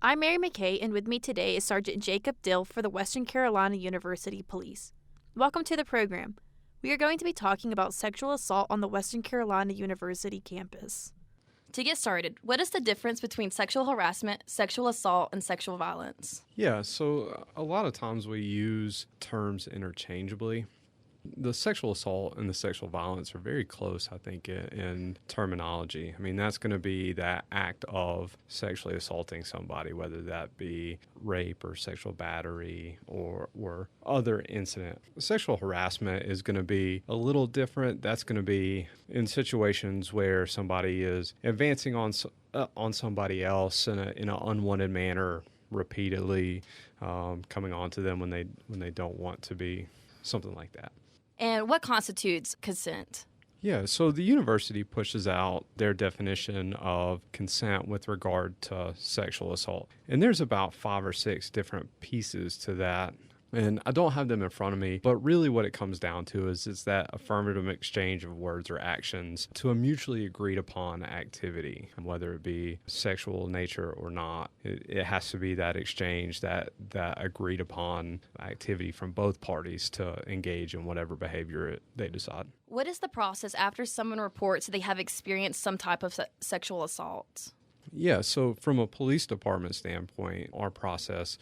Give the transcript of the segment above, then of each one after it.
I'm Mary McKay, and with me today is Sergeant Jacob Dill for the Western Carolina University Police. Welcome to the program. We are going to be talking about sexual assault on the Western Carolina University campus. To get started, what is the difference between sexual harassment, sexual assault, and sexual violence? Yeah, so a lot of times we use terms interchangeably. The sexual assault and the sexual violence are very close, I think, in terminology. I mean, that's going to be that act of sexually assaulting somebody, whether that be rape or sexual battery or other incident. Sexual harassment is going to be a little different. That's going to be in situations where somebody is advancing on somebody else in an unwanted manner repeatedly, coming on to them when they don't want to be, something like that. And what constitutes consent? Yeah, so the university pushes out their definition of consent with regard to sexual assault. And there's about 5 or 6 different pieces to that. And I don't have them in front of me, but really what it comes down to is it's that affirmative exchange of words or actions to a mutually agreed upon activity, whether it be sexual nature or not. It has to be that exchange, that agreed upon activity from both parties to engage in whatever behavior they decide. What is the process after someone reports they have experienced some type of sexual assault? Yeah, so from a police department standpoint, our process,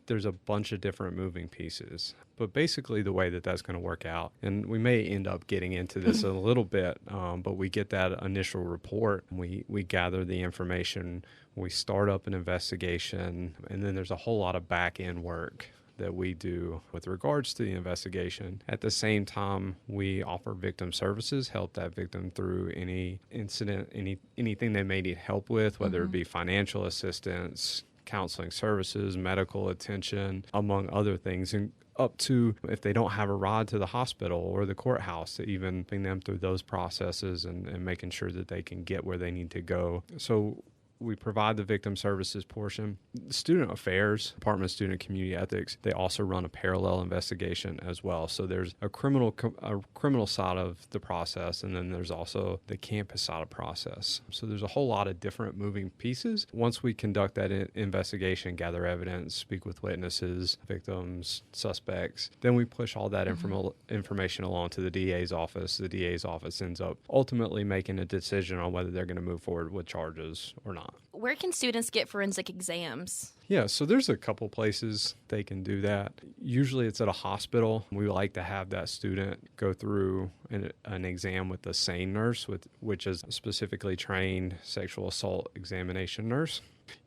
there's a bunch of different moving pieces. But basically the way that's going to work out, and we may end up getting into this a little bit, but we get that initial report, and we gather the information, we start up an investigation, and then there's a whole lot of back-end work that we do with regards to the investigation. At the same time, we offer victim services, help that victim through any incident, anything they may need help with, whether it be financial assistance, counseling services, medical attention, among other things, and up to if they don't have a ride to the hospital or the courthouse, to even bring them through those processes and making sure that they can get where they need to go. So we provide the victim services portion. Student Affairs, Department of Student Community Ethics, they also run a parallel investigation as well. So there's a criminal side of the process, and then there's also the campus side of the process. So there's a whole lot of different moving pieces. Once we conduct that investigation, gather evidence, speak with witnesses, victims, suspects, then we push all that information along to the DA's office. The DA's office ends up ultimately making a decision on whether they're going to move forward with charges or not. Where can students get forensic exams? Yeah, so there's a couple places they can do that. Usually it's at a hospital. We like to have that student go through an exam with a SANE nurse, which is a specifically trained sexual assault examination nurse.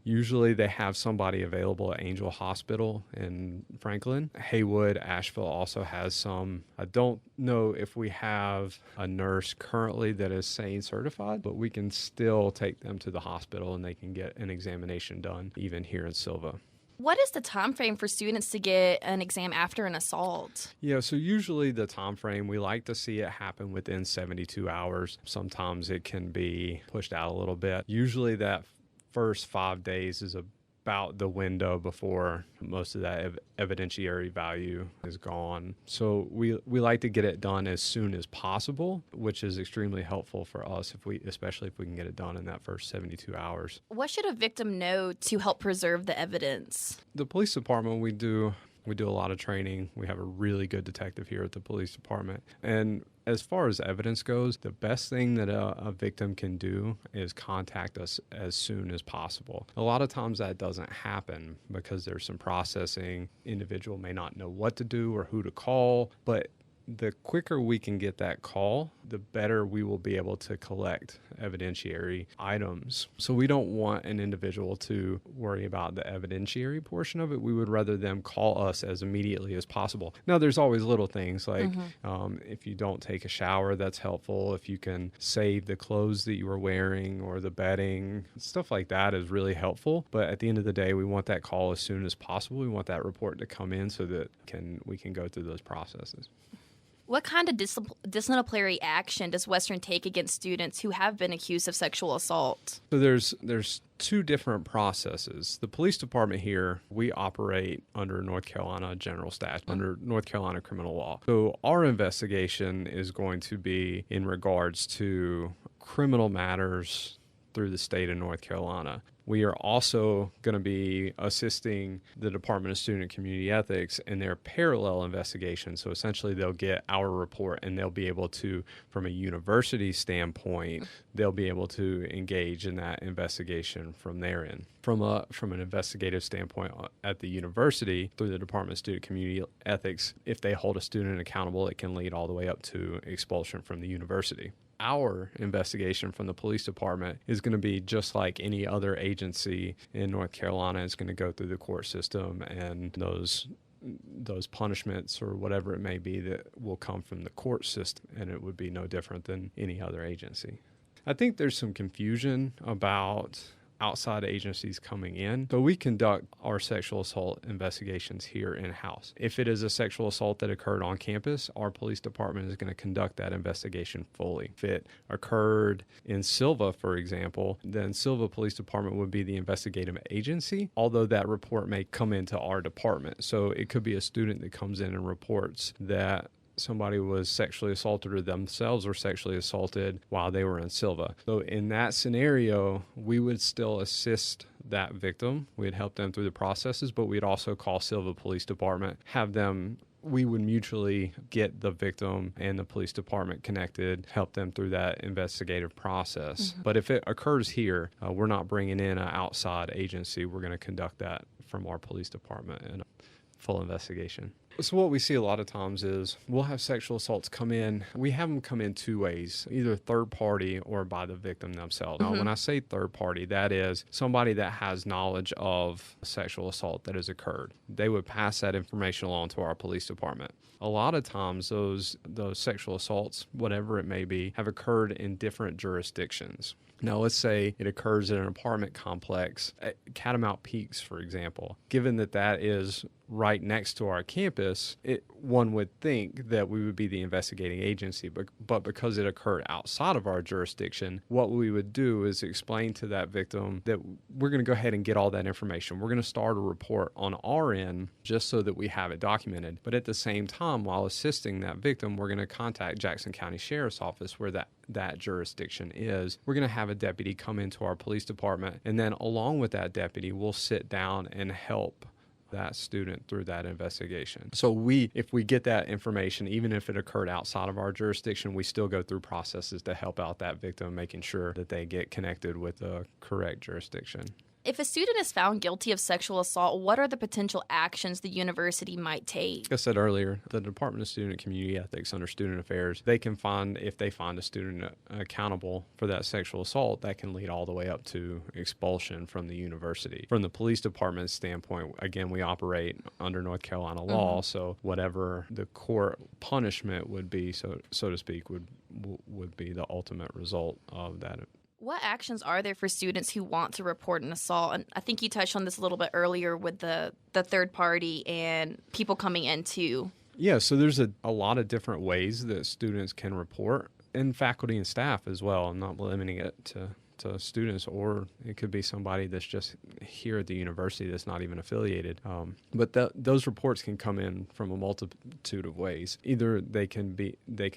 Usually they have somebody available at Angel Hospital in Franklin. Haywood, Asheville also has some. I don't know if we have a nurse currently that is SANE certified, but we can still take them to the hospital and they can get an examination done, even here in Silva. What is the time frame for students to get an exam after an assault? Yeah, so usually the time frame, we like to see it happen within 72 hours. Sometimes it can be pushed out a little bit. Usually that first 5 days is about the window before most of that evidentiary value is gone. So we like to get it done as soon as possible, which is extremely helpful for us, especially if we can get it done in that first 72 hours. What should a victim know to help preserve the evidence? The police department, we do a lot of training. We have a really good detective here at the police department. And as far as evidence goes, the best thing that a victim can do is contact us as soon as possible. A lot of times that doesn't happen because there's some processing. Individual may not know what to do or who to call, but the quicker we can get that call, the better we will be able to collect evidentiary items. So we don't want an individual to worry about the evidentiary portion of it. We would rather them call us as immediately as possible. Now, there's always little things like if you don't take a shower, that's helpful. If you can save the clothes that you were wearing or the bedding, stuff like that is really helpful. But at the end of the day, we want that call as soon as possible. We want that report to come in so that we can go through those processes. What kind of disciplinary action does Western take against students who have been accused of sexual assault? So there's 2 different processes. The police department here, we operate under North Carolina general statute, under North Carolina criminal law. So our investigation is going to be in regards to criminal matters through the state of North Carolina. We are also going to be assisting the Department of Student and Community Ethics in their parallel investigation. So essentially they'll get our report and they'll be able to, from a university standpoint, they'll be able to engage in that investigation from their end. From an investigative standpoint at the university, through the Department of Student and Community Ethics, if they hold a student accountable, it can lead all the way up to expulsion from the university. Our investigation from the police department is going to be just like any other agency in North Carolina. It's going to go through the court system, and those punishments or whatever it may be that will come from the court system, and it would be no different than any other agency. I think there's some confusion about outside agencies coming in. So we conduct our sexual assault investigations here in-house. If it is a sexual assault that occurred on campus, our police department is going to conduct that investigation fully. If it occurred in Silva, for example, then Silva Police Department would be the investigative agency, although that report may come into our department. So it could be a student that comes in and reports that somebody was sexually assaulted or themselves were sexually assaulted while they were in Silva. So in that scenario, we would still assist that victim. We'd help them through the processes, but we'd also call Silva Police Department, we would mutually get the victim and the police department connected, help them through that investigative process. Mm-hmm. But if it occurs here, we're not bringing in an outside agency. We're going to conduct that from our police department in a full investigation. So what we see a lot of times is we'll have sexual assaults come in. We have them come in two ways, either third party or by the victim themselves. Mm-hmm. Now, when I say third party, that is somebody that has knowledge of sexual assault that has occurred. They would pass that information along to our police department. A lot of times those sexual assaults, whatever it may be, have occurred in different jurisdictions. Now, let's say it occurs in an apartment complex at Catamount Peaks, for example. Given that that is right next to our campus, one would think that we would be the investigating agency, but because it occurred outside of our jurisdiction, what we would do is explain to that victim that we're going to go ahead and get all that information. We're going to start a report on our end just so that we have it documented. But at the same time, while assisting that victim, we're going to contact Jackson County Sheriff's Office where that jurisdiction is. We're going to have a deputy come into our police department, and then along with that deputy, we'll sit down and help that student through that investigation. So if we get that information, even if it occurred outside of our jurisdiction, we still go through processes to help out that victim, making sure that they get connected with the correct jurisdiction. If a student is found guilty of sexual assault, what are the potential actions the university might take? Like I said earlier, the Department of Student and Community Ethics under Student Affairs, if they find a student accountable for that sexual assault, that can lead all the way up to expulsion from the university. From the police department standpoint, again, we operate under North Carolina law, so whatever the court punishment would be, so to speak, would be the ultimate result of that. What actions are there for students who want to report an assault? And I think you touched on this a little bit earlier with the third party and people coming in too. Yeah, so there's a lot of different ways that students can report, and faculty and staff as well. I'm not limiting it to students, or it could be somebody that's just here at the university that's not even affiliated. But those reports can come in from a multitude of ways. Either they can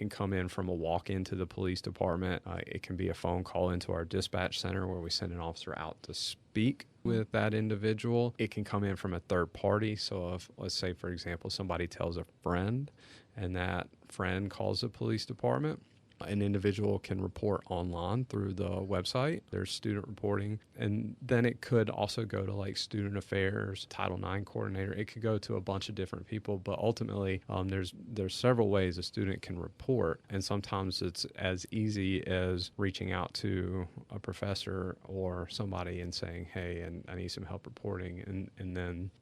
come in from a walk into the police department. It can be a phone call into our dispatch center where we send an officer out to speak with that individual. It can come in from a third party. So if, let's say, for example, somebody tells a friend and that friend calls the police department, an individual can report online through the website. There's student reporting. And then it could also go to like student affairs, Title IX coordinator. It could go to a bunch of different people. But ultimately, there's several ways a student can report. And sometimes it's as easy as reaching out to a professor or somebody and saying, hey, and I need some help reporting.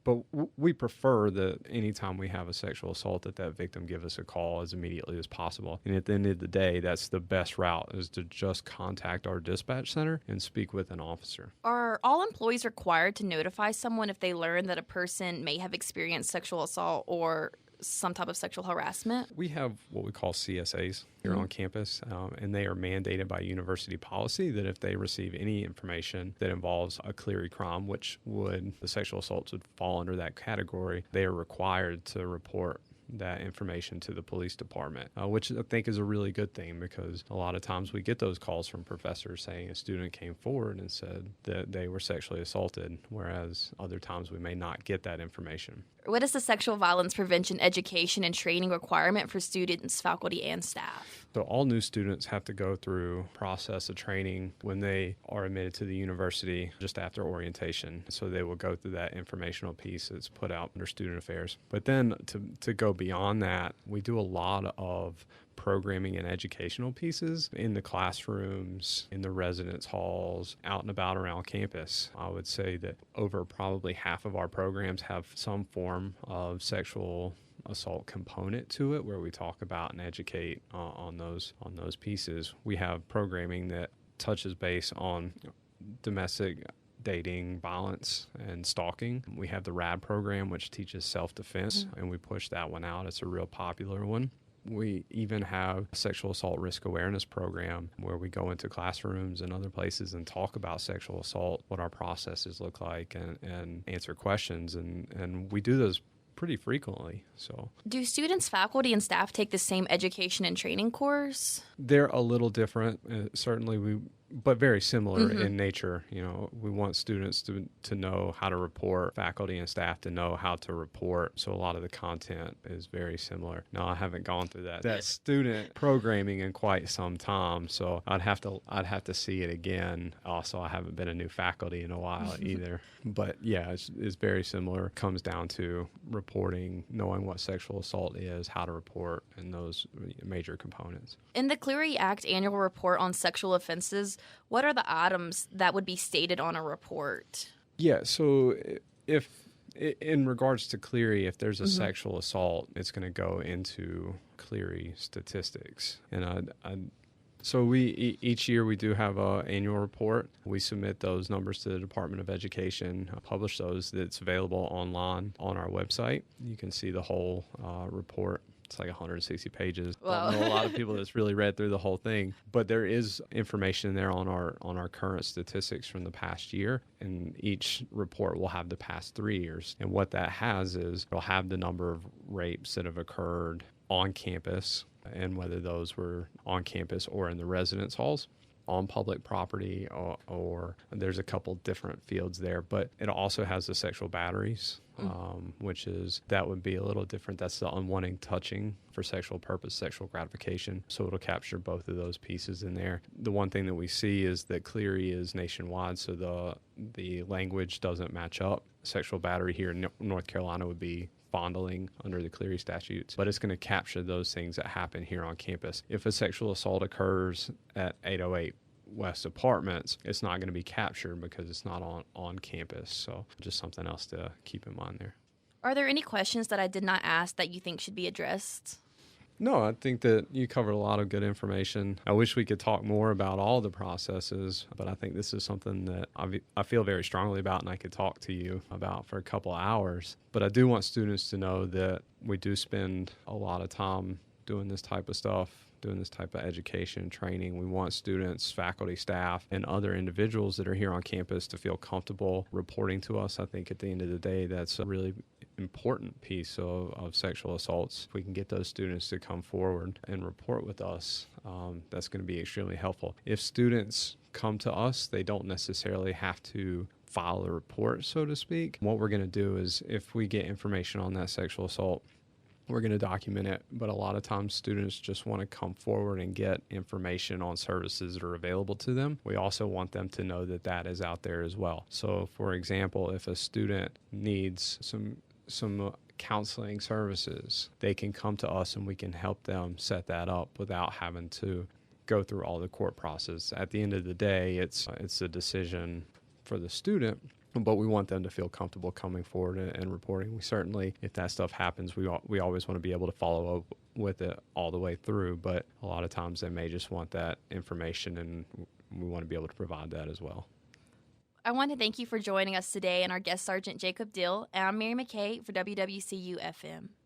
But we prefer that anytime we have a sexual assault that victim give us a call as immediately as possible. And at the end of the day, that's the best route, is to just contact our dispatch center and speak with an officer. Are all employees required to notify someone if they learn that a person may have experienced sexual assault or some type of sexual harassment? We have what we call CSAs here on campus, and they are mandated by university policy that if they receive any information that involves a Clery crime, which the sexual assaults would fall under that category, they are required to report that information to the police department, which I think is a really good thing, because a lot of times we get those calls from professors saying a student came forward and said that they were sexually assaulted, whereas other times we may not get that information. What is the sexual violence prevention education and training requirement for students, faculty, and staff? So all new students have to go through a process of training when they are admitted to the university just after orientation. So they will go through that informational piece that's put out under Student Affairs. But then to go beyond that, we do a lot of programming and educational pieces in the classrooms, in the residence halls, out and about around campus. I would say that over probably half of our programs have some form of sexual assault component to it, where we talk about and educate on those pieces. We have programming that touches base on domestic dating, violence, and stalking. We have the RAD program, which teaches self-defense, and we push that one out. It's a real popular one. We even have a sexual assault risk awareness program where we go into classrooms and other places and talk about sexual assault, what our processes look like, and answer questions. And we do those pretty frequently. So, do students, faculty, and staff take the same education and training course? They're a little different, certainly, but very similar in nature. You know, we want students to know how to report, faculty and staff to know how to report. So a lot of the content is very similar. Now, I haven't gone through that student programming in quite some time, so I'd have to see it again. Also, I haven't been a new faculty in a while either. But yeah, it's very similar. It comes down to reporting, knowing what sexual assault is, how to report, and those major components. In the Clery Act annual report on sexual offenses, what are the items that would be stated on a report? Yeah, so if in regards to Clery, if there's a sexual assault, it's going to go into Clery statistics. And so we each year we do have an annual report. We submit those numbers to the Department of Education, publish those. It's available online on our website. You can see the whole report. It's like 160 pages. Wow. Don't know a lot of people that's really read through the whole thing, but there is information there on our current statistics from the past year, and each report will have the past 3 years. And what that has is it'll have the number of rapes that have occurred on campus, and whether those were on campus or in the residence halls, on public property, or there's a couple different fields there. But it also has the sexual batteries, which that would be a little different. That's the unwanted touching for sexual purpose, sexual gratification. So it'll capture both of those pieces in there. The one thing that we see is that Clery is nationwide, so the language doesn't match up. Sexual battery here in North Carolina would be fondling under the Clery statutes, but it's going to capture those things that happen here on campus. If a sexual assault occurs at 808 West Apartments, it's not going to be captured because it's not on campus. So just something else to keep in mind there. Are there any questions that I did not ask that you think should be addressed? No, I think that you covered a lot of good information. I wish we could talk more about all the processes, but I think this is something that I feel very strongly about, and I could talk to you about for a couple of hours. But I do want students to know that we do spend a lot of time doing this type of stuff, doing this type of education and training. We want students, faculty, staff, and other individuals that are here on campus to feel comfortable reporting to us. I think at the end of the day, that's a really important piece of sexual assaults. If we can get those students to come forward and report with us, that's going to be extremely helpful. If students come to us, they don't necessarily have to file a report, so to speak. What we're going to do is, if we get information on that sexual assault, we're going to document it, but a lot of times students just want to come forward and get information on services that are available to them. We also want them to know that that is out there as well. So, for example, if a student needs some counseling services, they can come to us and we can help them set that up without having to go through all the court process. At the end of the day, it's a decision for the student, but we want them to feel comfortable coming forward and reporting. We certainly, if that stuff happens, we always want to be able to follow up with it all the way through, but a lot of times they may just want that information, and we want to be able to provide that as well. I want to thank you for joining us today and our guest Sergeant Jacob Dill, and I'm Mary McKay for WWCU FM.